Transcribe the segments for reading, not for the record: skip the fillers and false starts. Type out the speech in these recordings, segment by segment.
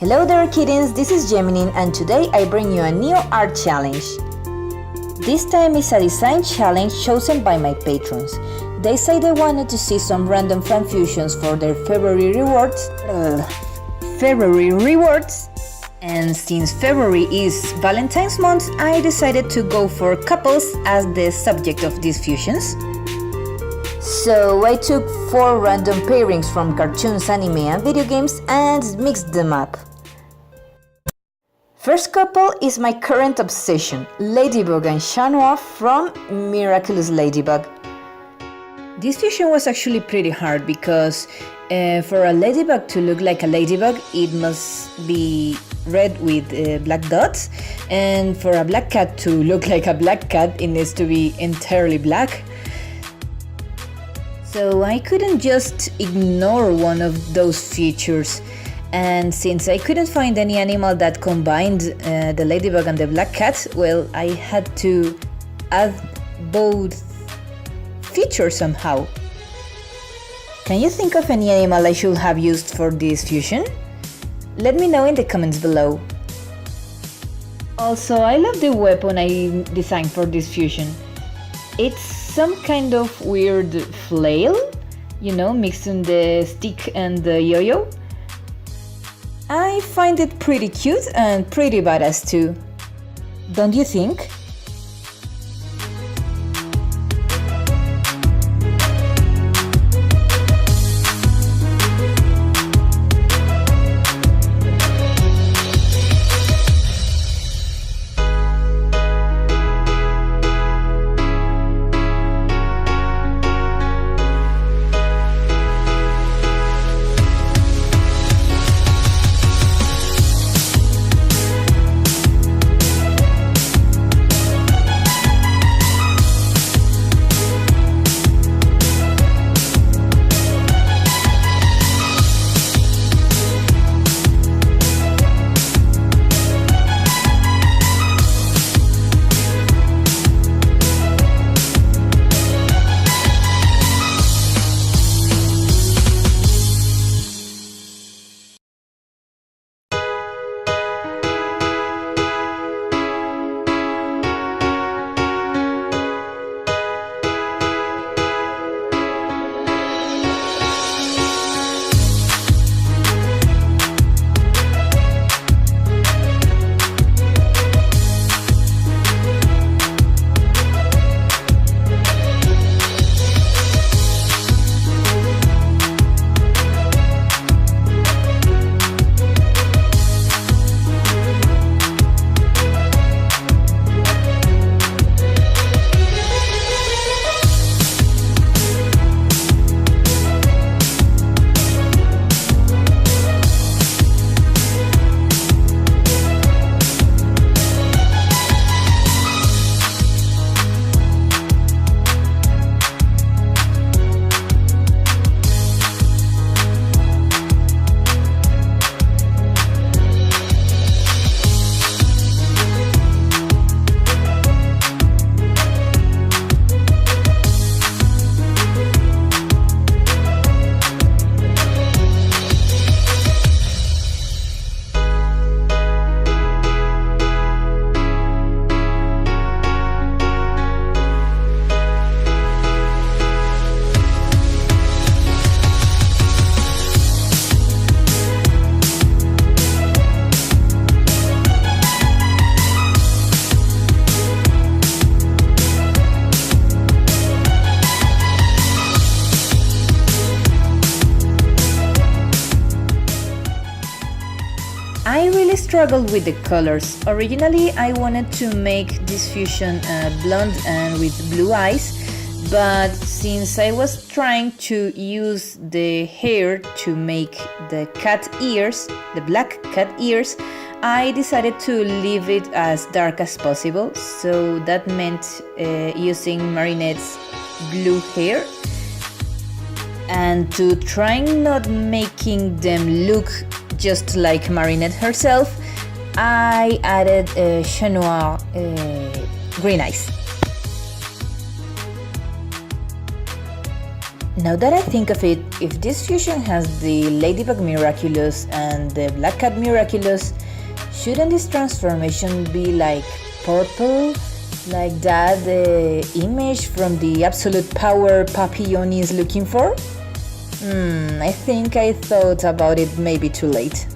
Hello there kittens, this is Gemini and today I bring you a new art challenge. This time is a design challenge chosen by my patrons. They say they wanted to see some random fan fusions for their February rewards. And since February is Valentine's month, I decided to go for couples as the subject of these fusions. So I took 4 random pairings from cartoons, anime and video games and mixed them up. First couple is my current obsession, Ladybug and Chat Noir from Miraculous Ladybug. This fusion was actually pretty hard because for a ladybug to look like a ladybug, it must be red with black dots, and for a black cat to look like a black cat, it needs to be entirely black. So I couldn't just ignore one of those features, and since I couldn't find any animal that combined the ladybug and the black cat, well, I had to add both features somehow. Can you think of any animal I should have used for this fusion? Let me know in the comments below. Also, I love the weapon I designed for this fusion. It's some kind of weird flail, mixing the stick and the yo-yo. I find it pretty cute and pretty badass too. Don't you think? I really struggled with the colors. Originally I wanted to make this fusion blonde and with blue eyes, but since I was trying to use the hair to make the cat ears, the black cat ears, I decided to leave it as dark as possible, so that meant using Marinette's blue hair. And to try not making them look just like Marinette herself, I added Chat Noir green eyes. Now that I think of it, if this fusion has the Ladybug Miraculous and the Black Cat Miraculous, shouldn't this transformation be like purple? Like that image from the absolute power Papillon is looking for? I think I thought about it maybe too late.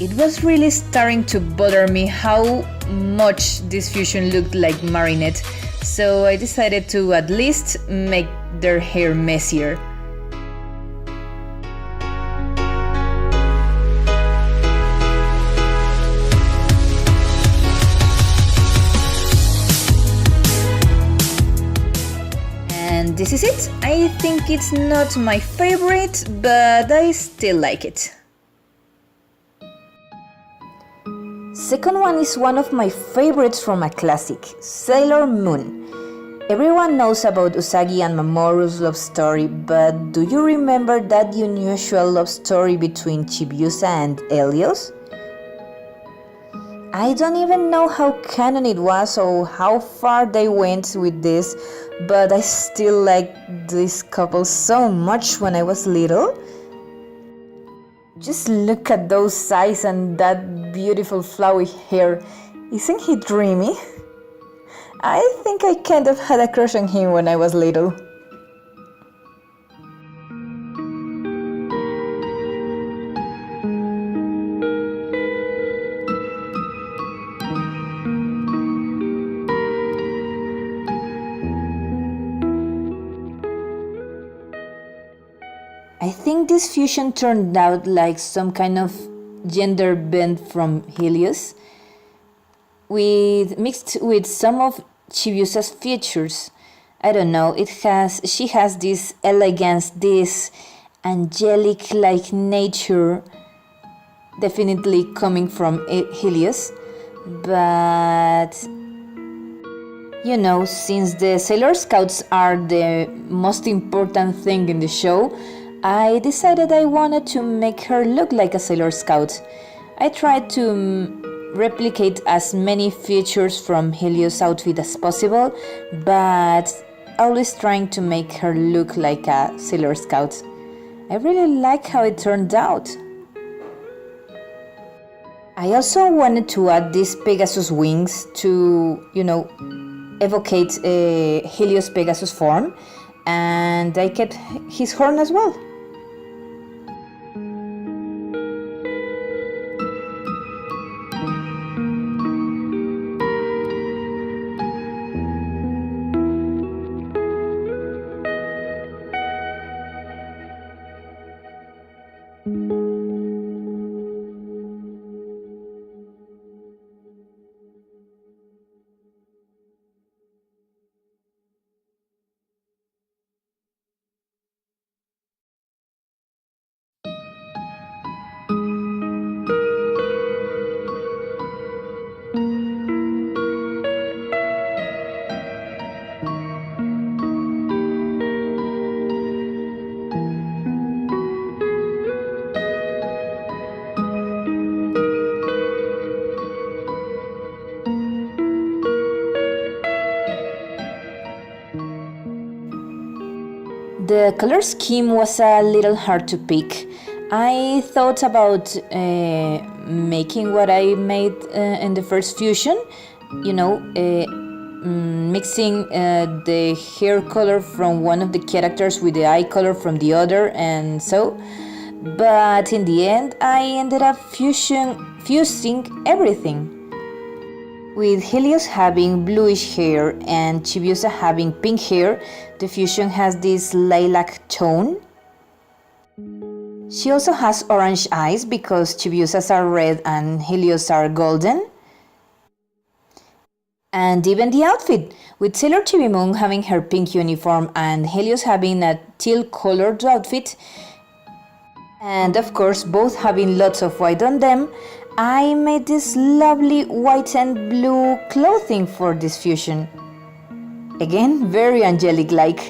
It was really starting to bother me how much this fusion looked like Marinette, so I decided to at least make their hair messier. And this is it. I think it's not my favorite, but I still like it. Second one is one of my favorites from a classic, Sailor Moon. Everyone knows about Usagi and Mamoru's love story, but do you remember that unusual love story between Chibiusa and Helios? I don't even know how canon it was or how far they went with this, but I still liked this couple so much when I was little. Just look at those eyes and that beautiful flowy hair. Isn't he dreamy? I think I kind of had a crush on him when I was little. I think this fusion turned out like some kind of gender bend from Helios, mixed with some of Chibiusa's features. I don't know, she has this elegance, this angelic-like nature, definitely coming from Helios, but you know, since the Sailor Scouts are the most important thing in the show, I decided I wanted to make her look like a Sailor Scout. I tried to replicate as many features from Helios' outfit as possible, but always trying to make her look like a Sailor Scout. I really like how it turned out. I also wanted to add these Pegasus wings to, evocate Helios Pegasus form. and I kept his horn as well. The color scheme was a little hard to pick. I thought about making what I made in the first fusion, mixing the hair color from one of the characters with the eye color from the other, and so. But in the end, I ended up fusing everything. With Helios having bluish hair and Chibiusa having pink hair, the fusion has this lilac tone. She also has orange eyes because Chibiusas are red and Helios are golden. And even the outfit, with Sailor Chibi Moon having her pink uniform and Helios having a teal colored outfit, and of course both having lots of white on them, I made this lovely white and blue clothing for this fusion. Again, very angelic-like.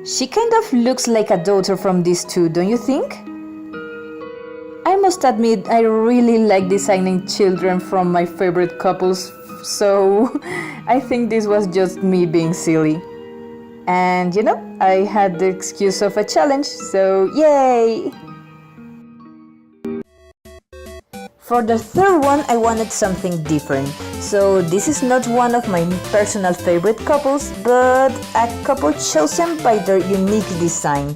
She kind of looks like a daughter from these two, don't you think? I must admit, I really like designing children from my favorite couples, so I think this was just me being silly. And I had the excuse of a challenge, so yay! For the third one, I wanted something different. So this is not one of my personal favorite couples, but a couple chosen by their unique design.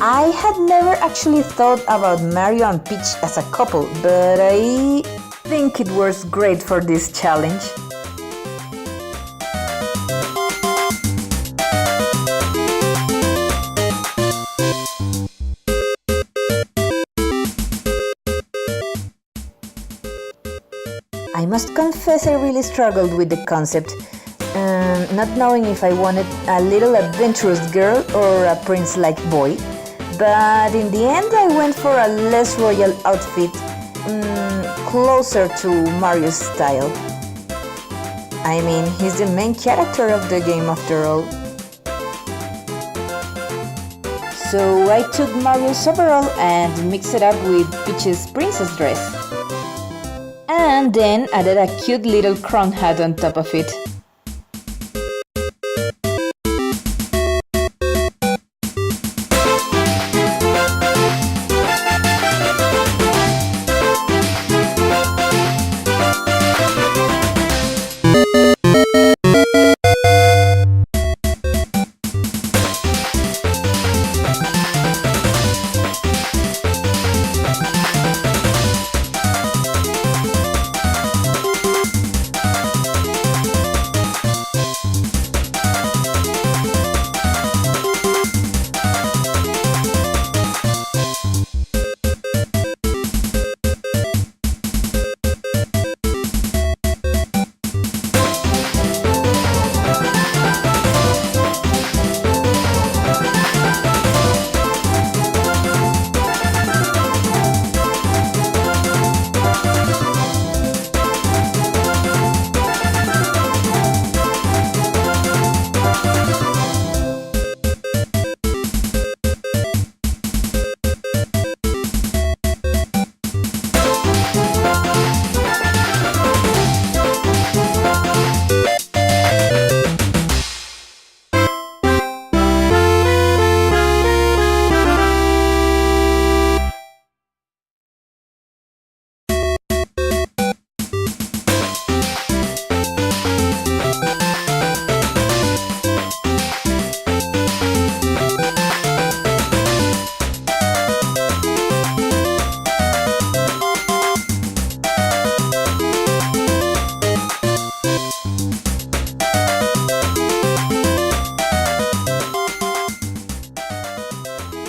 I had never actually thought about Mario and Peach as a couple, but I think it works great for this challenge. I must confess I really struggled with the concept, not knowing if I wanted a little adventurous girl or a prince-like boy. But in the end I went for a less royal outfit, closer to Mario's style. I mean, he's the main character of the game after all. So I took Mario's overall and mixed it up with Peach's princess dress. And then added a cute little crown hat on top of it.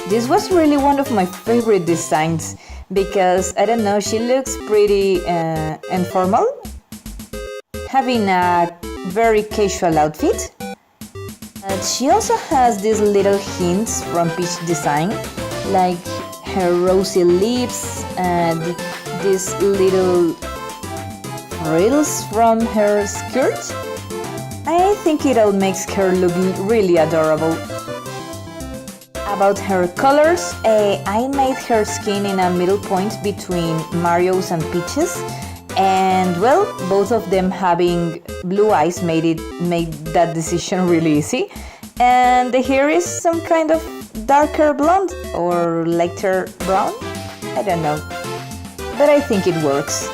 This was really one of my favorite designs because, I don't know, she looks pretty informal, having a very casual outfit. She also has these little hints from Peach design, like her rosy lips and these little frills from her skirt. I think it all makes her look really adorable. About her colors, I made her skin in a middle point between Mario's and Peach's, and well, both of them having blue eyes made that decision really easy. And the hair is some kind of darker blonde or lighter brown, I don't know, but I think it works.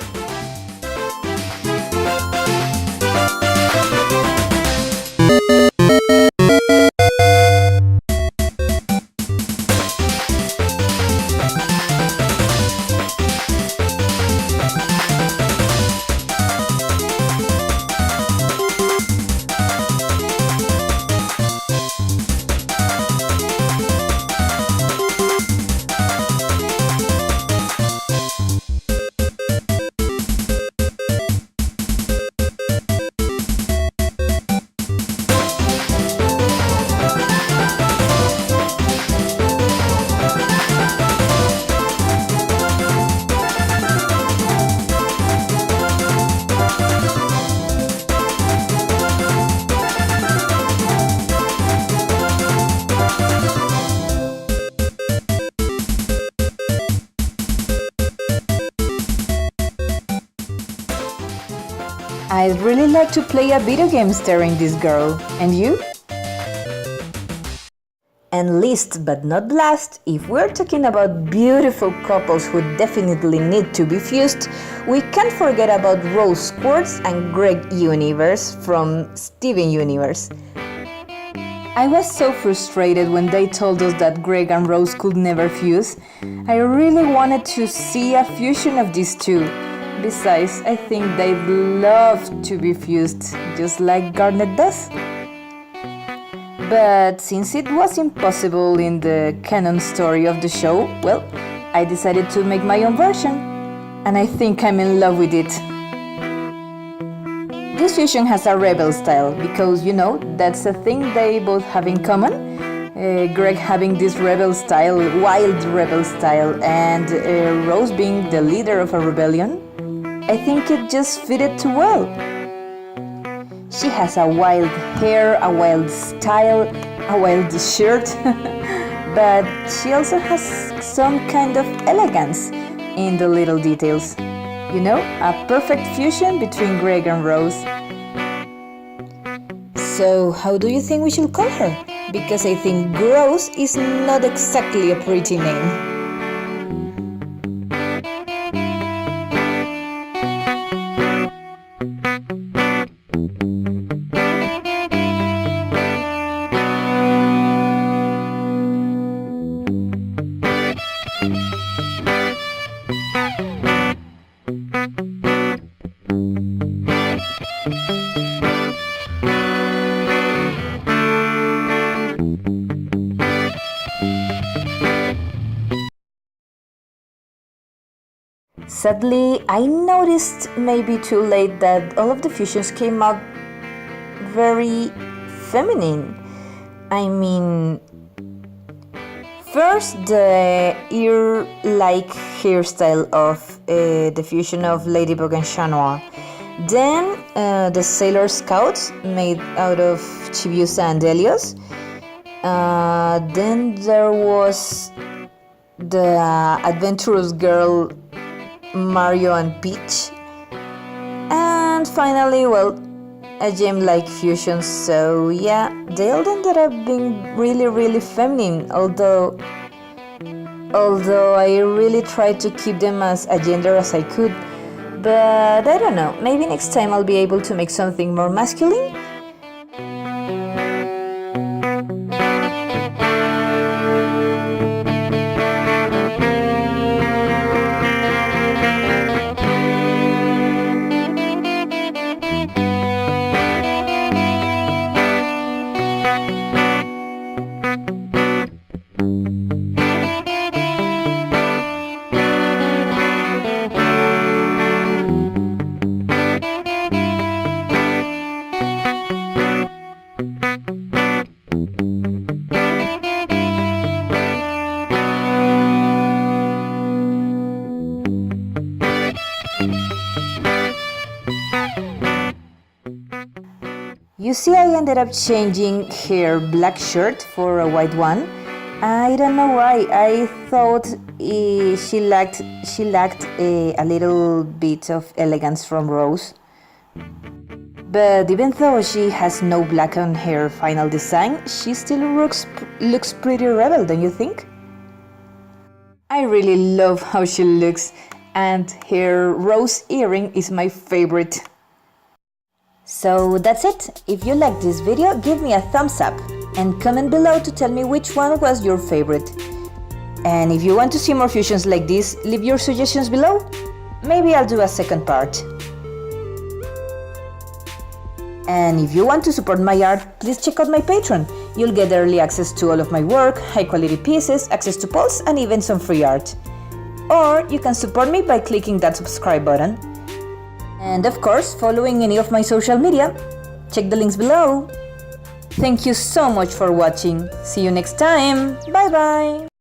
I'd really like to play a video game starring this girl. And you? And last but not last, if we're talking about beautiful couples who definitely need to be fused, we can't forget about Rose Quartz and Greg Universe from Steven Universe. I was so frustrated when they told us that Greg and Rose could never fuse. I really wanted to see a fusion of these two. Besides, I think they'd love to be fused, just like Garnet does. But since it was impossible in the canon story of the show, well, I decided to make my own version, and I think I'm in love with it. This fusion has a rebel style, because, you know, that's a thing they both have in common. Greg having this rebel style, wild rebel style, and Rose being the leader of a rebellion. I think it just fitted too well. She has a wild hair, a wild style, a wild shirt, but she also has some kind of elegance in the little details. You know, a perfect fusion between Greg and Rose. So, how do you think we should call her? Because I think Rose is not exactly a pretty name. Sadly, I noticed maybe too late that all of the fusions came out very feminine. I mean, first the ear-like hairstyle of the fusion of Ladybug and Chat Noir. Then the Sailor Scouts made out of Chibiusa and Delios. Then there was the adventurous girl Mario and Peach, and finally, well, a gem-like fusion. So yeah, they all ended up being really feminine, although I really tried to keep them as agender as I could. But I don't know, maybe next time I'll be able to make something more masculine. You see, I ended up changing her black shirt for a white one. I don't know why. I thought she lacked a little bit of elegance from Rose. But even though she has no black on her final design, she still looks pretty rebel, don't you think? I really love how she looks, and her rose earring is my favorite. So that's it. If you liked this video, give me a thumbs up and comment below to tell me which one was your favorite. And if you want to see more fusions like this, leave your suggestions below. Maybe I'll do a second part. And if you want to support my art, please check out my Patreon. You'll get early access to all of my work, high quality pieces, access to polls, and even some free art. Or you can support me by clicking that subscribe button. And of course, following any of my social media. Check the links below. Thank you so much for watching. See you next time. Bye bye.